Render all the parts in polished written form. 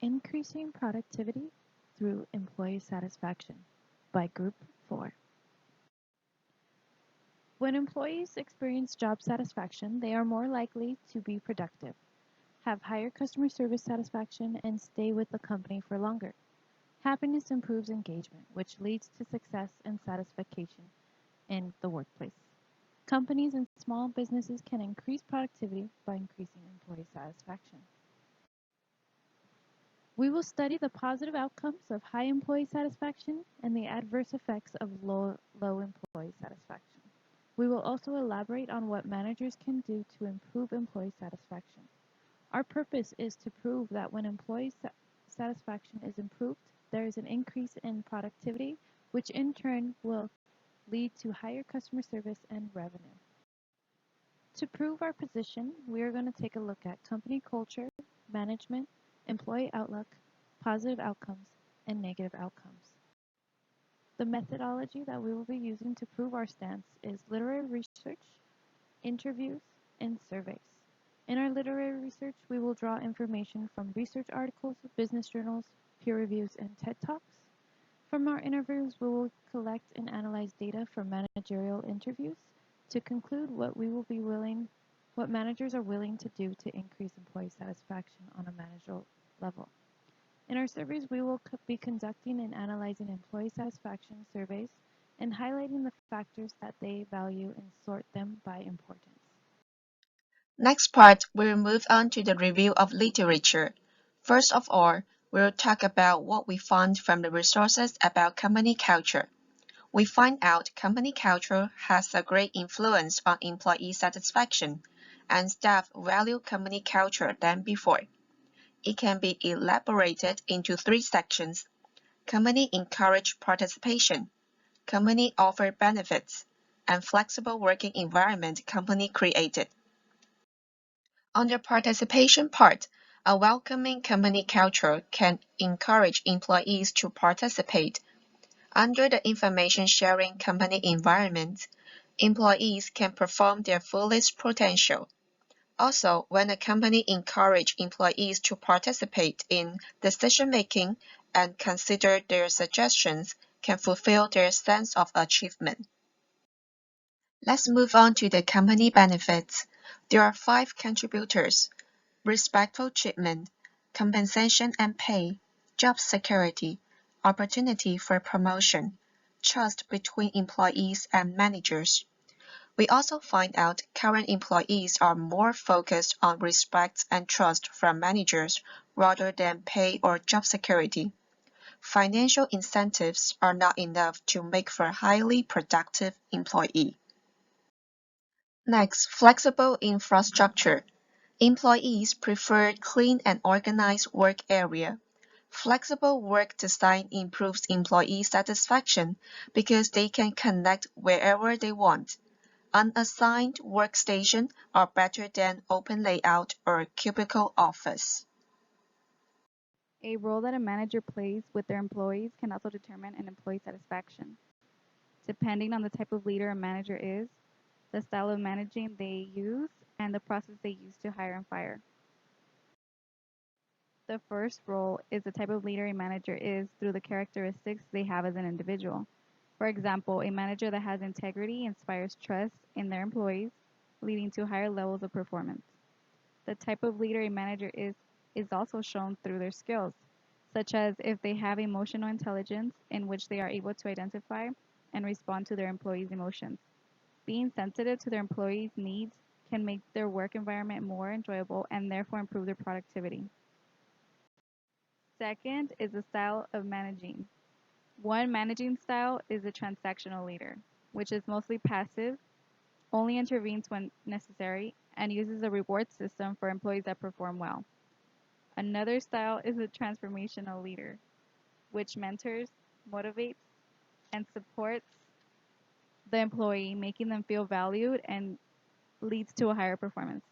Increasing Productivity Through Employee Satisfaction by Group 4. When employees experience job satisfaction, they are more likely to be productive, have higher customer service satisfaction, and stay with the company for longer. Happiness improves engagement, which leads to success and satisfaction in the workplace. Companies and small businesses can increase productivity by increasing employee satisfaction. We will study the positive outcomes of high employee satisfaction and the adverse effects of low employee satisfaction. We will also elaborate on what managers can do to improve employee satisfaction. Our purpose is to prove that when employee satisfaction is improved, there is an increase in productivity, which in turn will lead to higher customer service and revenue. To prove our position, we are going to take a look at company culture, management, employee outlook, positive outcomes, and negative outcomes. The methodology that we will be using to prove our stance is literary research, interviews, and surveys. In our literary research, we will draw information from research articles, business journals, peer reviews, and TED Talks. From our interviews, we will collect and analyze data from managerial interviews to conclude what managers are willing to do to increase employee satisfaction on a managerial level. In our surveys, we will be conducting and analyzing employee satisfaction surveys and highlighting the factors that they value and sort them by importance. Next part, we'll move on to the review of literature. First of all, we'll talk about what we found from the resources about company culture. We find out company culture has a great influence on employee satisfaction, and staff value company culture than before. It can be elaborated into three sections. Company encourage participation, company offer benefits, and flexible working environment company created. On the participation part, a welcoming company culture can encourage employees to participate. Under the information sharing company environment, employees can perform their fullest potential. Also, when a company encourages employees to participate in decision-making and consider their suggestions, can fulfill their sense of achievement. Let's move on to the company benefits. There are 5 contributors: respectful treatment, compensation and pay, job security, opportunity for promotion, trust between employees and managers. We also find out current employees are more focused on respect and trust from managers rather than pay or job security. Financial incentives are not enough to make for a highly productive employee. Next, flexible infrastructure. Employees prefer clean and organized work area. Flexible work design improves employee satisfaction because they can connect wherever they want. Unassigned workstation are better than open layout or cubicle office. A role that a manager plays with their employees can also determine an employee satisfaction. Depending on the type of leader a manager is, the style of managing they use, and the process they use to hire and fire. The first role is the type of leader a manager is through the characteristics they have as an individual. For example, a manager that has integrity inspires trust in their employees, leading to higher levels of performance. The type of leader a manager is also shown through their skills, such as if they have emotional intelligence in which they are able to identify and respond to their employees' emotions. Being sensitive to their employees' needs can make their work environment more enjoyable and therefore improve their productivity. Second is the style of managing. One managing style is a transactional leader, which is mostly passive, only intervenes when necessary, and uses a reward system for employees that perform well. Another style is a transformational leader, which mentors, motivates, and supports the employee, making them feel valued and leads to a higher performance.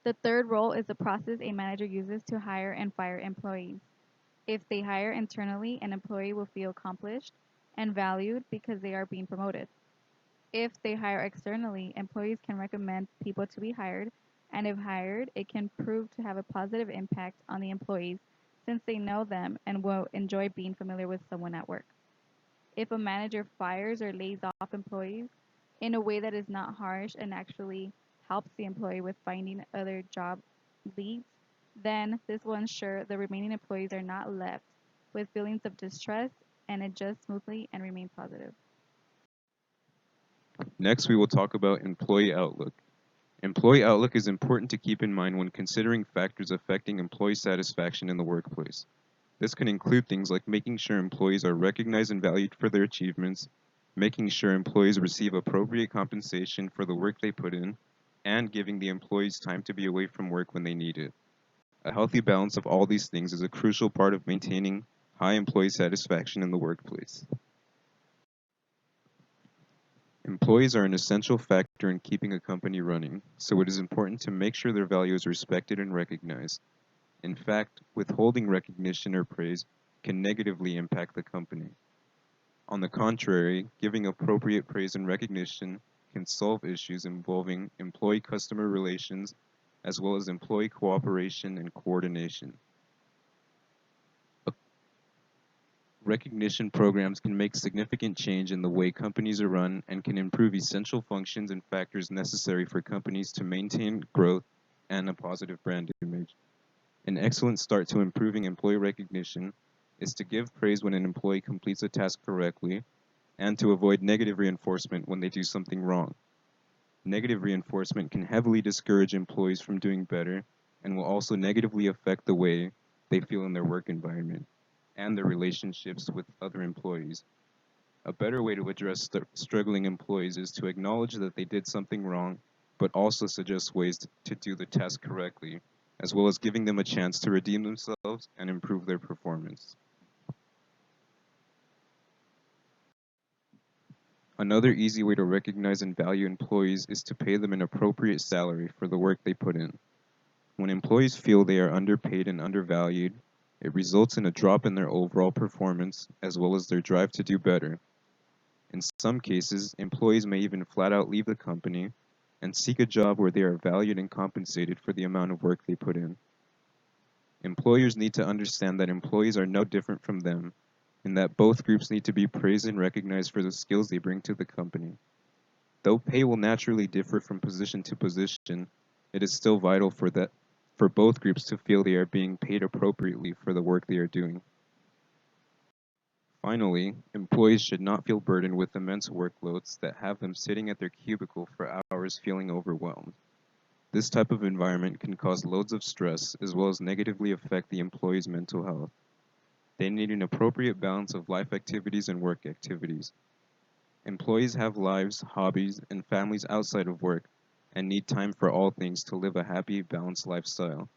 The third role is the process a manager uses to hire and fire employees. If they hire internally, an employee will feel accomplished and valued because they are being promoted. If they hire externally, employees can recommend people to be hired, And if hired, it can prove to have a positive impact on the employees since they know them and will enjoy being familiar with someone at work. If a manager fires or lays off employees in a way that is not harsh and actually helps the employee with finding other job leads, then this will ensure the remaining employees are not left with feelings of distress and adjust smoothly and remain positive. Next, we will talk about employee outlook. Employee outlook is important to keep in mind when considering factors affecting employee satisfaction in the workplace. This can include things like making sure employees are recognized and valued for their achievements, making sure employees receive appropriate compensation for the work they put in, and giving the employees time to be away from work when they need it. A healthy balance of all these things is a crucial part of maintaining high employee satisfaction in the workplace. Employees are an essential factor in keeping a company running, so it is important to make sure their value is respected and recognized. In fact, withholding recognition or praise can negatively impact the company. On the contrary, giving appropriate praise and recognition can solve issues involving employee-customer relations as well as employee cooperation and coordination. Recognition programs can make significant change in the way companies are run and can improve essential functions and factors necessary for companies to maintain growth and a positive brand image. An excellent start to improving employee recognition is to give praise when an employee completes a task correctly and to avoid negative reinforcement when they do something wrong. Negative reinforcement can heavily discourage employees from doing better and will also negatively affect the way they feel in their work environment and their relationships with other employees. A better way to address struggling employees is to acknowledge that they did something wrong, but also suggest ways to do the task correctly, as well as giving them a chance to redeem themselves and improve their performance. Another easy way to recognize and value employees is to pay them an appropriate salary for the work they put in. When employees feel they are underpaid and undervalued, it results in a drop in their overall performance as well as their drive to do better. In some cases, employees may even flat out leave the company and seek a job where they are valued and compensated for the amount of work they put in. Employers need to understand that employees are no different from them and that both groups need to be praised and recognized for the skills they bring to the company. Though pay will naturally differ from position to position, it is still vital for both groups to feel they are being paid appropriately for the work they are doing. Finally, employees should not feel burdened with immense workloads that have them sitting at their cubicle for hours feeling overwhelmed. This type of environment can cause loads of stress as well as negatively affect the employee's mental health. They need an appropriate balance of life activities and work activities. Employees have lives, hobbies, and families outside of work and need time for all things to live a happy, balanced lifestyle.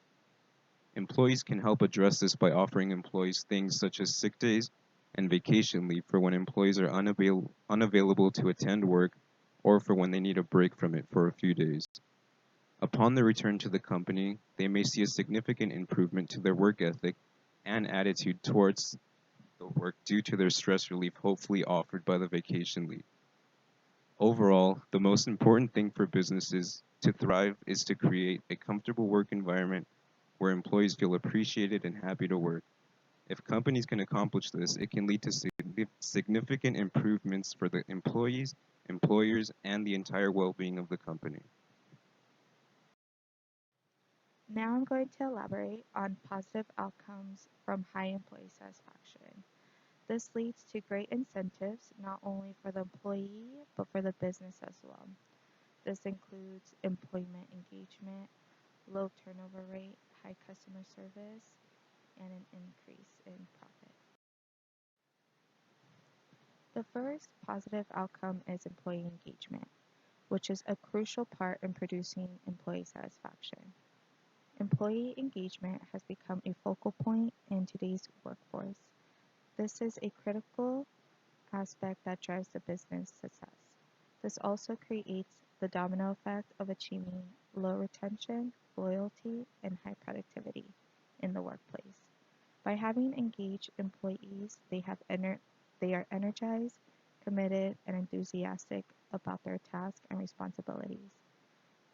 Employees can help address this by offering employees things such as sick days and vacation leave for when employees are unavailable to attend work or for when they need a break from it for a few days. Upon their return to the company, they may see a significant improvement to their work ethic and attitude towards the work due to their stress relief hopefully offered by the vacation leave. Overall, the most important thing for businesses to thrive is to create a comfortable work environment where employees feel appreciated and happy to work. If companies can accomplish this, it can lead to significant improvements for the employees, employers, and the entire well-being of the company. Now I'm going to elaborate on positive outcomes from high employee satisfaction. This leads to great incentives not only for the employee but for the business as well. This includes employment engagement, low turnover rate, high customer service, and an increase in profit. The first positive outcome is employee engagement, which is a crucial part in producing employee satisfaction. Employee engagement has become a focal point in today's workforce. This is a critical aspect that drives the business success. This also creates the domino effect of achieving low retention, loyalty, and high productivity in the workplace. By having engaged employees, they are energized, committed, and enthusiastic about their tasks and responsibilities.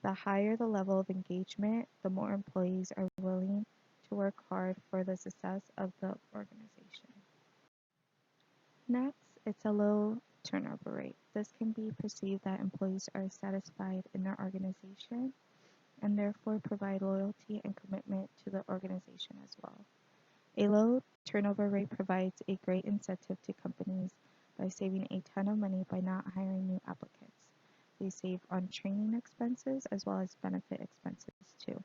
The higher the level of engagement, the more employees are willing to work hard for the success of the organization. Next, it's a low turnover rate. This can be perceived that employees are satisfied in their organization and therefore provide loyalty and commitment to the organization as well. A low turnover rate provides a great incentive to companies by saving a ton of money by not hiring new applicants. They save on training expenses as well as benefit expenses too.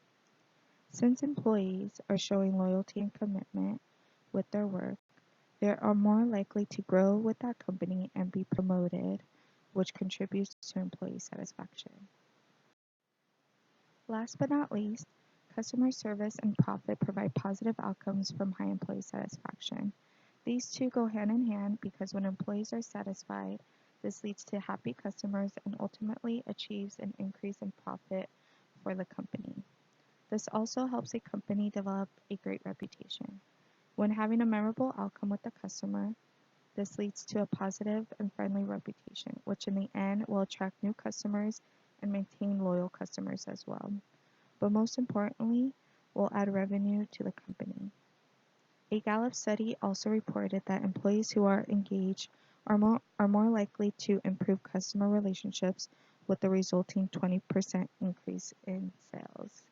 Since employees are showing loyalty and commitment with their work, they are more likely to grow with that company and be promoted, which contributes to employee satisfaction. Last but not least, customer service and profit provide positive outcomes from high employee satisfaction. These two go hand in hand because when employees are satisfied, this leads to happy customers and ultimately achieves an increase in profit for the company. This also helps a company develop a great reputation. When having a memorable outcome with the customer, this leads to a positive and friendly reputation, which in the end will attract new customers and maintain loyal customers as well. But most importantly, will add revenue to the company. A Gallup study also reported that employees who are engaged are more likely to improve customer relationships with the resulting 20% increase in sales.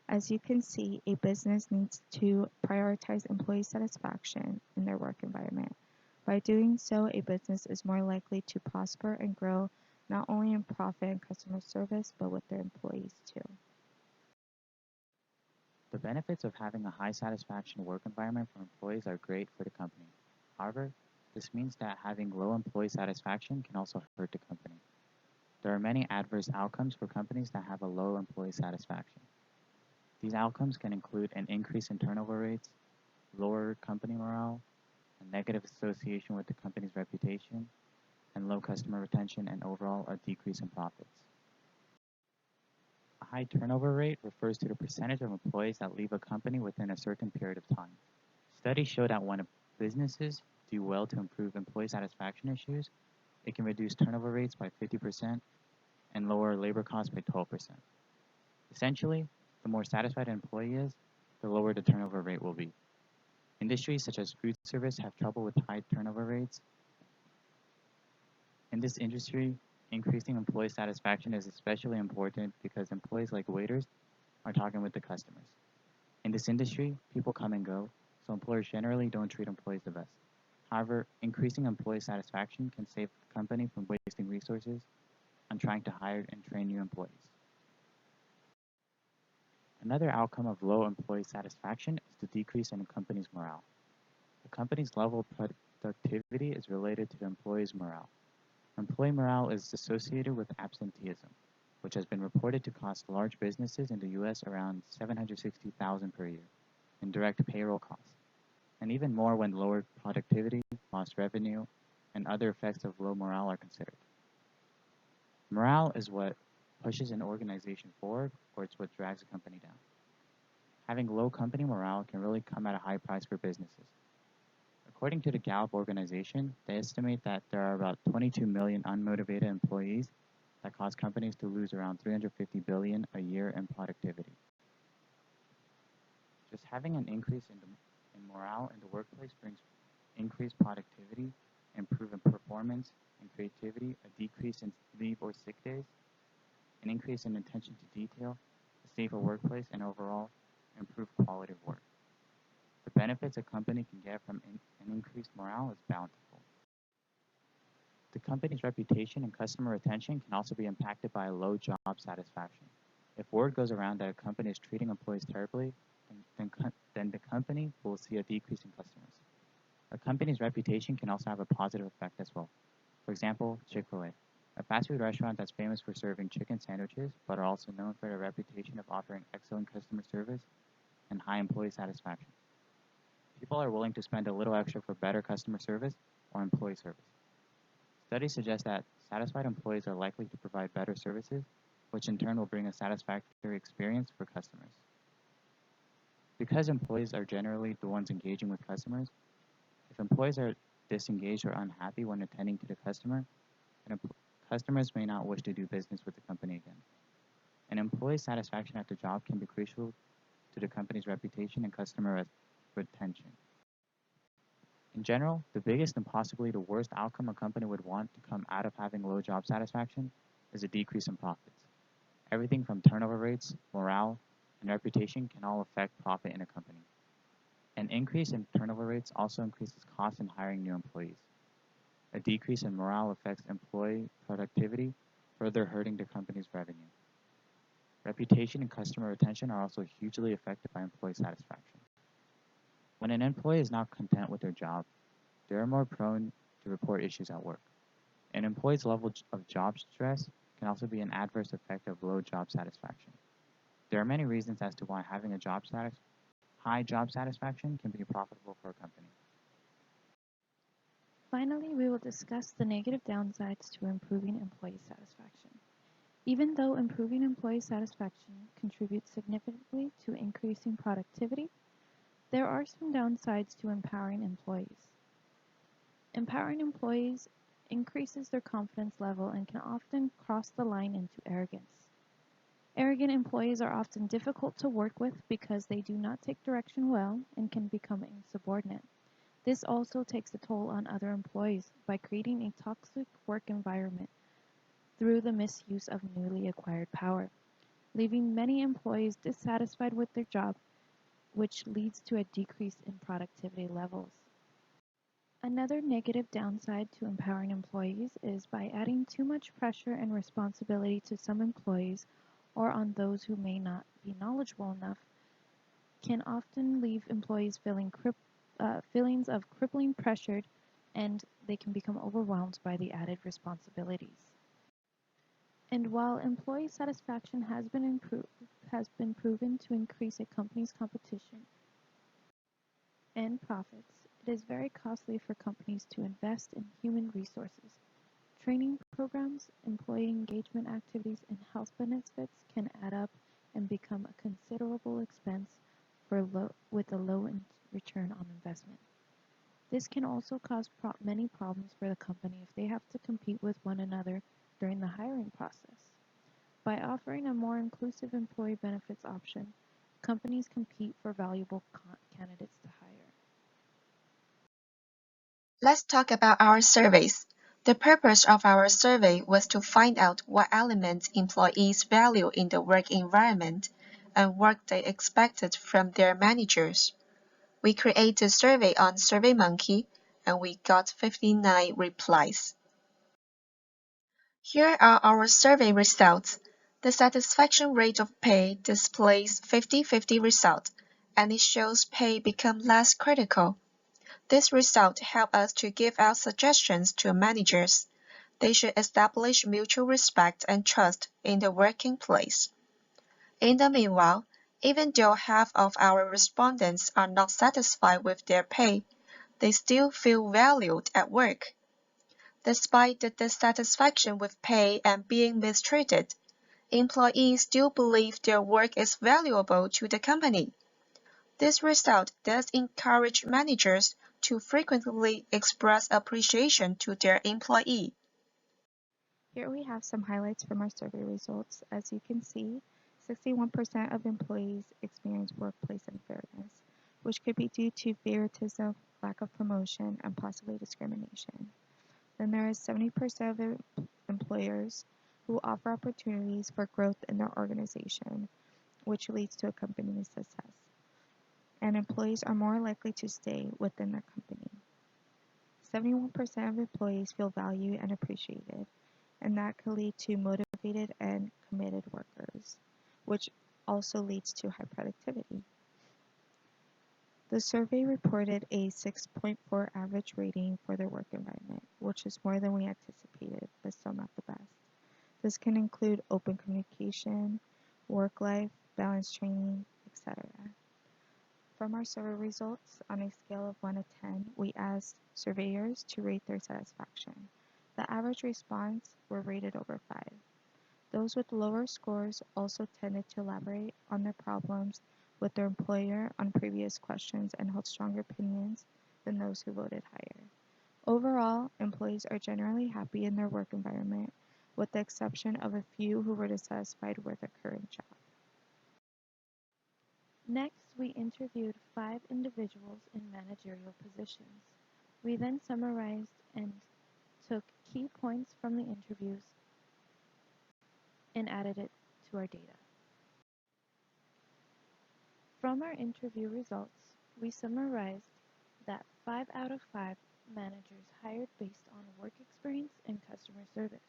As you can see, a business needs to prioritize employee satisfaction in their work environment. By doing so, a business is more likely to prosper and grow not only in profit and customer service, but with their employees too. The benefits of having a high satisfaction work environment for employees are great for the company. However, this means that having low employee satisfaction can also hurt the company. There are many adverse outcomes for companies that have a low employee satisfaction. These outcomes can include an increase in turnover rates, lower company morale, a negative association with the company's reputation, and low customer retention and overall a decrease in profits. A high turnover rate refers to the percentage of employees that leave a company within a certain period of time. Studies show that when businesses do well to improve employee satisfaction issues, it can reduce turnover rates by 50% and lower labor costs by 12%. Essentially, the more satisfied an employee is, the lower the turnover rate will be. Industries such as food service have trouble with high turnover rates. In this industry, increasing employee satisfaction is especially important because employees like waiters are talking with the customers. In this industry, people come and go, so employers generally don't treat employees the best. However, increasing employee satisfaction can save the company from wasting resources on trying to hire and train new employees. Another outcome of low employee satisfaction is the decrease in a company's morale. The company's level of productivity is related to the employee's morale. Employee morale is associated with absenteeism, which has been reported to cost large businesses in the US around $760,000 per year in direct payroll costs, and even more when lower productivity, lost revenue, and other effects of low morale are considered. Morale is what pushes an organization forward, or it's what drags a company down. Having low company morale can really come at a high price for businesses. According to the Gallup organization, they estimate that there are about 22 million unmotivated employees that cause companies to lose around $350 billion a year in productivity. Just having an increase in morale in the workplace brings increased productivity, improved performance and creativity, a decrease in leave or sick days, an increase in attention to detail, a safer workplace, and overall improved quality of work. The benefits a company can get from an increased morale is bountiful. The company's reputation and customer retention can also be impacted by low job satisfaction. If word goes around that a company is treating employees terribly, then the company will see a decrease in customers. A company's reputation can also have a positive effect as well. For example, Chick-fil-A, a fast food restaurant that's famous for serving chicken sandwiches, but are also known for their reputation of offering excellent customer service and high employee satisfaction. People are willing to spend a little extra for better customer service or employee service. Studies suggest that satisfied employees are likely to provide better services, which in turn will bring a satisfactory experience for customers. Because employees are generally the ones engaging with customers, if employees are disengaged or unhappy when attending to the customer, then customers may not wish to do business with the company again. And employee satisfaction at the job can be crucial to the company's reputation and customer retention. In general, the biggest and possibly the worst outcome a company would want to come out of having low job satisfaction is a decrease in profits. Everything from turnover rates, morale, and reputation can all affect profit in a company. An increase in turnover rates also increases costs in hiring new employees. A decrease in morale affects employee productivity, further hurting the company's revenue. Reputation and customer retention are also hugely affected by employee satisfaction. When an employee is not content with their job, they are more prone to report issues at work. An employee's level of job stress can also be an adverse effect of low job satisfaction. There are many reasons as to why having high job satisfaction can be profitable for a company. Finally, we will discuss the negative downsides to improving employee satisfaction. Even though improving employee satisfaction contributes significantly to increasing productivity, there are some downsides to empowering employees. Empowering employees increases their confidence level and can often cross the line into arrogance. Arrogant employees are often difficult to work with because they do not take direction well and can become insubordinate. This also takes a toll on other employees by creating a toxic work environment through the misuse of newly acquired power, leaving many employees dissatisfied with their job, which leads to a decrease in productivity levels. Another negative downside to empowering employees is by adding too much pressure and responsibility to some employees or on those who may not be knowledgeable enough can often leave employees feelings of crippling pressure, and they can become overwhelmed by the added responsibilities. And while employee satisfaction has been proven to increase a company's competition and profits, it is very costly for companies to invest in human resources. Training programs, employee engagement activities, and health benefits can add up and become a considerable expense with a low return on investment. This can also cause many problems for the company if they have to compete with one another during the hiring process. By offering a more inclusive employee benefits option, companies compete for valuable candidates to hire. Let's talk about our surveys. The purpose of our survey was to find out what elements employees value in the work environment and what they expected from their managers. We created a survey on SurveyMonkey and we got 59 replies. Here are our survey results. The satisfaction rate of pay displays 50-50 result, and it shows pay become less critical. This result helps us to give out suggestions to managers. They should establish mutual respect and trust in the working place. In the meanwhile, even though half of our respondents are not satisfied with their pay, they still feel valued at work. Despite the dissatisfaction with pay and being mistreated, employees still believe their work is valuable to the company. This result does encourage managers to frequently express appreciation to their employee. Here we have some highlights from our survey results. As you can see, 61% of employees experience workplace unfairness, which could be due to favoritism, lack of promotion, and possibly discrimination. Then there is 70% of employers who offer opportunities for growth in their organization, which leads to a company's success. And employees are more likely to stay within their company. 71% of employees feel valued and appreciated, and that could lead to motivated and committed workers, which also leads to high productivity. The survey reported a 6.4 average rating for their work environment, which is more than we anticipated, but still not the best. This can include open communication, work-life, balance training, etc. From our survey results, on a scale of 1 to 10, we asked surveyors to rate their satisfaction. The average response were rated over 5. Those with lower scores also tended to elaborate on their problems with their employer on previous questions and held stronger opinions than those who voted higher. Overall, employees are generally happy in their work environment, with the exception of a few who were dissatisfied with their current job. Next, we interviewed 5 individuals in managerial positions. We then summarized and took key points from the interviews and added it to our data. From our interview results, we summarized that 5 out of 5 managers hired based on work experience and customer service.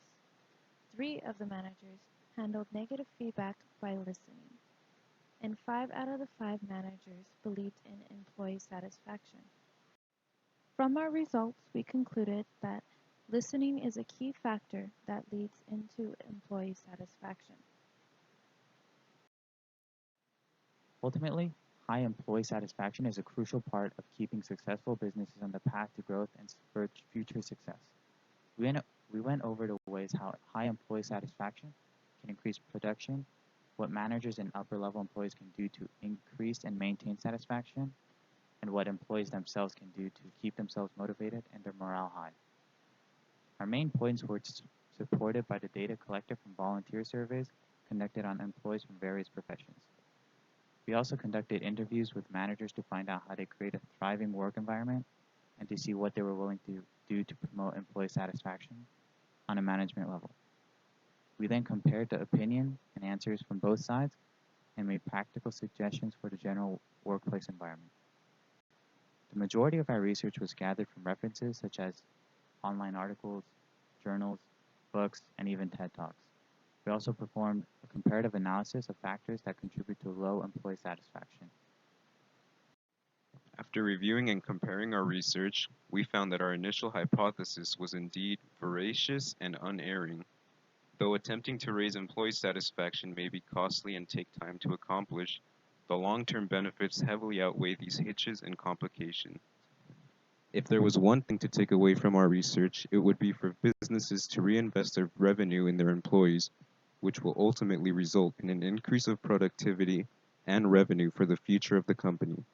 3 of the managers handled negative feedback by listening, and 5 out of the 5 managers believed in employee satisfaction. From our results, we concluded that listening is a key factor that leads into employee satisfaction. Ultimately, high employee satisfaction is a crucial part of keeping successful businesses on the path to growth and for future success. We went over the ways how high employee satisfaction can increase production, what managers and upper level employees can do to increase and maintain satisfaction, and what employees themselves can do to keep themselves motivated and their morale high. Our main points were supported by the data collected from volunteer surveys conducted on employees from various professions. We also conducted interviews with managers to find out how they create a thriving work environment and to see what they were willing to do to promote employee satisfaction on a management level. We then compared the opinion and answers from both sides and made practical suggestions for the general workplace environment. The majority of our research was gathered from references such as online articles, journals, books, and even TED Talks. We also performed a comparative analysis of factors that contribute to low employee satisfaction. After reviewing and comparing our research, we found that our initial hypothesis was indeed veracious and unerring. Though attempting to raise employee satisfaction may be costly and take time to accomplish, the long-term benefits heavily outweigh these hitches and complications. If there was one thing to take away from our research, it would be for businesses to reinvest their revenue in their employees, which will ultimately result in an increase of productivity and revenue for the future of the company.